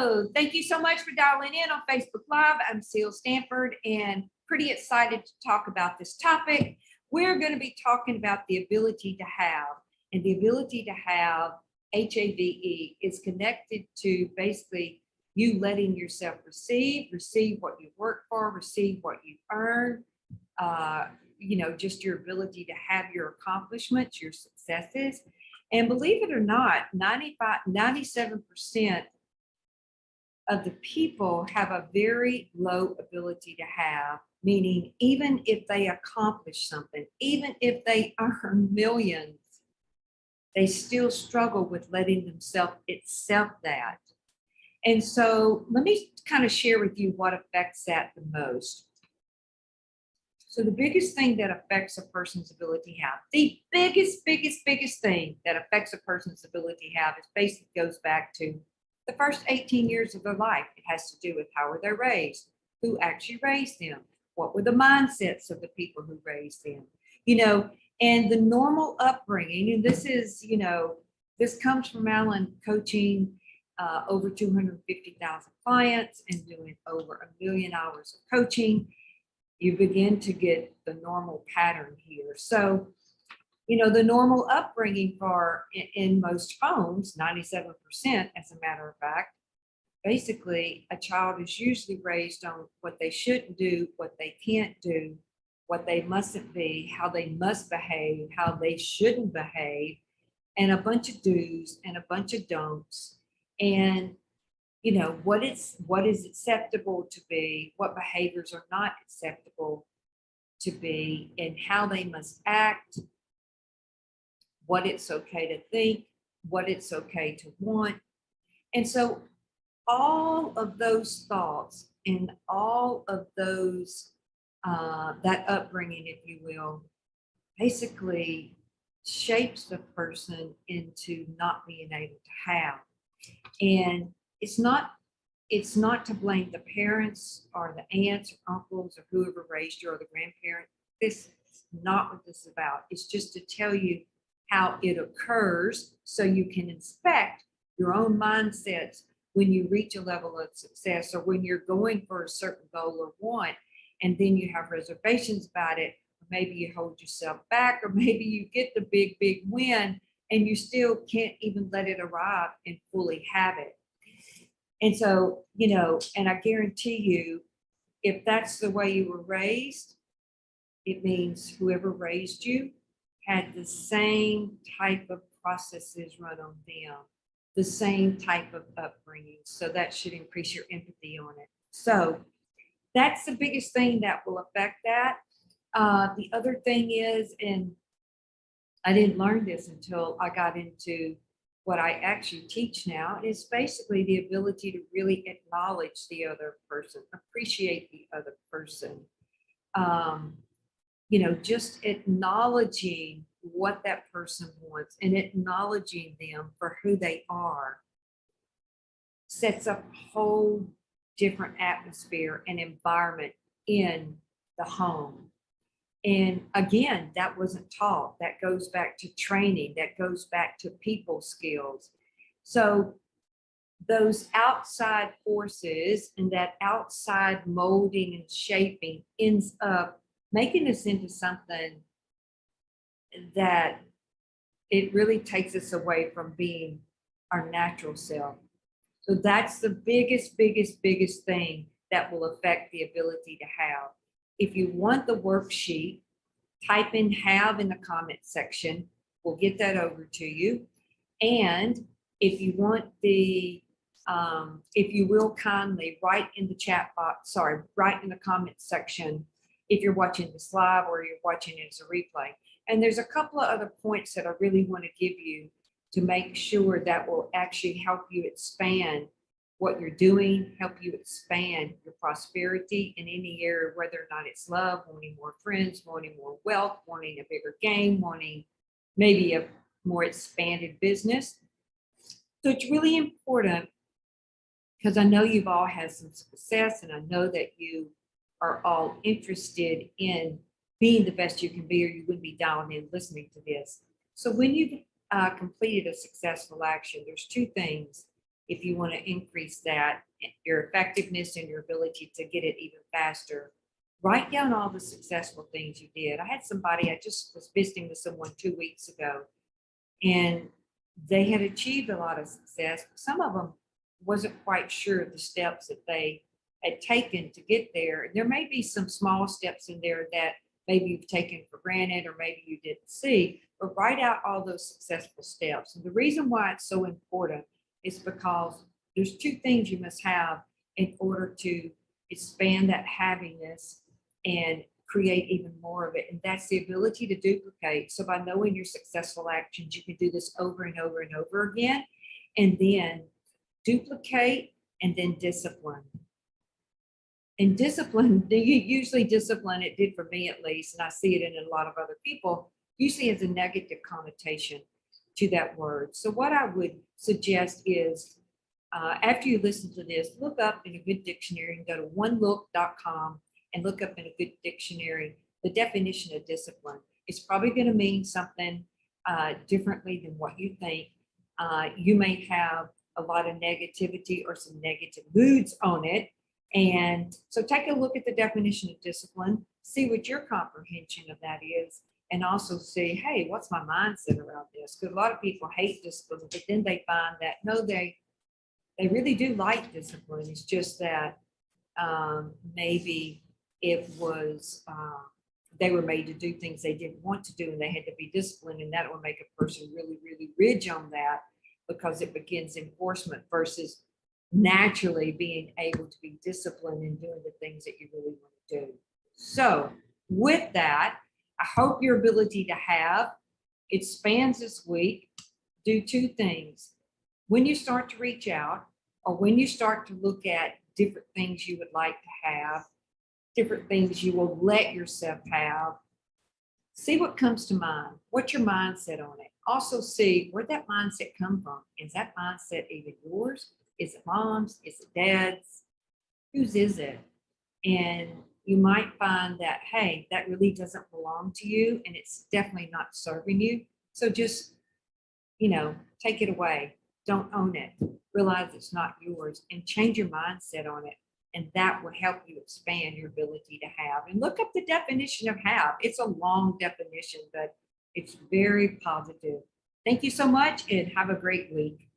Hello, thank you so much for dialing in on Facebook Live. I'm Seal Stanford and pretty excited to talk about this topic. We're going to be talking about the ability to have, and the ability to have HAVE is connected to basically you letting yourself receive what you work for, receive what you earn, just your ability to have your accomplishments, your successes. And believe it or not, 97% of the people have a very low ability to have, meaning even if they accomplish something, even if they earn millions, they still struggle with letting themselves accept that. And so let me kind of share with you what affects that the most. So the biggest thing that affects a person's ability to have, the biggest thing that affects a person's ability to have is basically goes back to the first 18 years of their life. It has to do with how were they raised, who actually raised them, what were the mindsets of the people who raised them, and the normal upbringing. And this is, this comes from Alan coaching over 250,000 clients and doing over 1 million hours of coaching. You begin to get the normal pattern here. So, the normal upbringing in most homes, 97%, as a matter of fact, basically a child is usually raised on what they shouldn't do, what they can't do, what they mustn't be, how they must behave, how they shouldn't behave, and a bunch of do's and a bunch of don'ts. And what is acceptable to be, what behaviors are not acceptable to be, and how they must act, what it's okay to think, what it's okay to want. And so all of those thoughts and all of those, that upbringing, if you will, basically shapes the person into not being able to have. And it's not to blame the parents or the aunts or uncles or whoever raised you or the grandparent. This is not what this is about. It's just to tell you how it occurs so you can inspect your own mindsets when you reach a level of success or when you're going for a certain goal or want, and then you have reservations about it. Or maybe you hold yourself back, or maybe you get the big win and you still can't even let it arrive and fully have it. And so, and I guarantee you, if that's the way you were raised, it means whoever raised you had the same type of processes run on them, the same type of upbringing. So that should increase your empathy on it. So that's the biggest thing that will affect that. The other thing is, and I didn't learn this until I got into what I actually teach now, is basically the ability to really acknowledge the other person, appreciate the other person. Just acknowledging what that person wants and acknowledging them for who they are sets up a whole different atmosphere and environment in the home. And again, that wasn't taught. That goes back to training. That goes back to people skills. So those outside forces and that outside molding and shaping ends up making us into something that it really takes us away from being our natural self. So that's the biggest thing that will affect the ability to have. If you want the worksheet, type in have in the comment section. We'll get that over to you. And if you want if you will kindly write in the chat box, write in the comment section if you're watching this live or you're watching it as a replay. And there's a couple of other points that I really want to give you to make sure that will actually help you expand what you're doing, help you expand your prosperity in any area, whether or not it's love, wanting more friends, wanting more wealth, wanting a bigger game, wanting maybe a more expanded business. So it's really important, because I know you've all had some success, and I know that you are all interested in being the best you can be, or you wouldn't be dialing in listening to this. So when you've completed a successful action, there's two things if you want to increase that, your effectiveness and your ability to get it even faster, write down all the successful things you did. I had somebody, I just was visiting with someone 2 weeks ago, and they had achieved a lot of success. But some of them wasn't quite sure of the steps that they had taken to get there. And there may be some small steps in there that maybe you've taken for granted or maybe you didn't see, but write out all those successful steps. And the reason why it's so important is because there's two things you must have in order to expand that happiness and create even more of it. And that's the ability to duplicate. So by knowing your successful actions, you can do this over and over and over again, and then duplicate and then discipline. And discipline, usually discipline, it did for me at least, and I see it in a lot of other people, usually has a negative connotation to that word. So what I would suggest is after you listen to this, look up in a good dictionary and go to onelook.com and look up in a good dictionary the definition of discipline. It's probably going to mean something differently than what you think. You may have a lot of negativity or some negative moods on it. And so take a look at the definition of discipline, see what your comprehension of that is, and also see, hey, what's my mindset around this? Because a lot of people hate discipline, but then they find that, no, they really do like discipline. It's just that maybe it was, they were made to do things they didn't want to do and they had to be disciplined, and that will make a person really, really rigid on that because it begins enforcement versus naturally being able to be disciplined and doing the things that you really want to do. So with that, I hope your ability to have expands this week. Do two things. When you start to reach out or when you start to look at different things you would like to have, different things you will let yourself have, see what comes to mind. What's your mindset on it? Also see where'd that mindset come from. Is that mindset even yours? Is it mom's? Is it dad's? Whose is it? And you might find that, hey, that really doesn't belong to you and it's definitely not serving you. So just, take it away. Don't own it. Realize it's not yours and change your mindset on it. And that will help you expand your ability to have. And look up the definition of have. It's a long definition, but it's very positive. Thank you so much and have a great week.